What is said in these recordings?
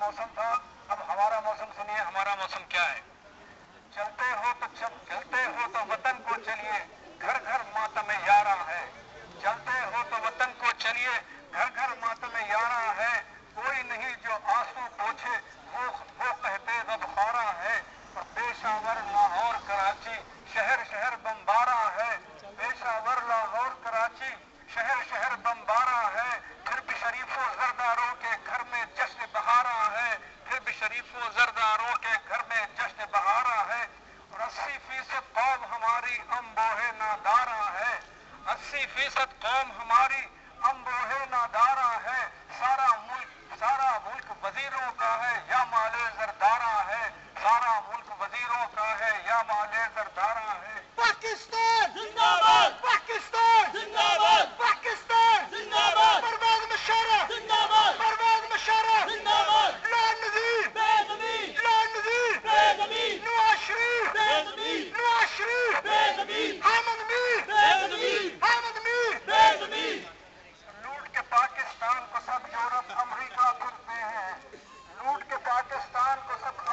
موسم تھا، اب ہمارا موسم سنیے ہمارا موسم کیا ہے. چلتے ہو تو وطن کو چلیے، گھر گھر ماتم یاراں ہے. چلتے ہو تو وطن کو چلیے، گھر گھر ماتم یاراں ہے. کوئی نہیں جو آنسو پوچھے، وہ کہتے غمخوارا ہے. اور پیشاور لاہور کراچی شہر شہر بمبارا ہے. پیشاور لاہور کراچی شہر شہر بمبارا ہے. پھر بھی شریف و زرداروں کے گھر میں جشن بہارا ہے. پھر بھی شریف و زرداروں کے گھر میں جشن بہارا ہے. اور 80% قوم ہماری امبوہ نادارا ہے. 80% قوم ہماری امبوہ نادارا ہے. سارا ملک وزیروں کا ہے یا مال زردارا ہے. سارا ملک وزیروں کا ہے یا مال زردارا ہے. پاکستان زندہ باد، پاکستان زندہ باد، پاکستان زندہ باد، پرویز مشرف زندہ باد، پرویز مشرف زندہ باد، لال نذیر بے زمین، لال نذیر بے زمین، نواز شریف بے زمین، نواز شریف بے زمین، حامد میر بے زمین، حامد میر بے زمین. لوٹ کے پاکستان کو سب یورپ امریکہ پھرتے ہیں. لوٹ کے پاکستان کو سب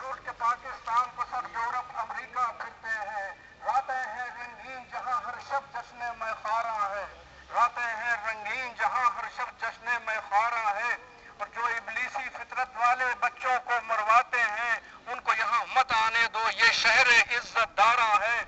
لوٹ کے پاکستان کو سب یورپ امریکہ پھرتے ہیں. راتیں ہیں رنگین جہاں ہر شب جشن میں خارا ہے. راتیں ہیں رنگین جہاں ہر شب جشن میں خارا ہے. اور جو ابلیسی فطرت والے بچوں کو مرواتے ہیں، ان کو یہاں مت آنے دو، یہ شہر عزت دارا ہے.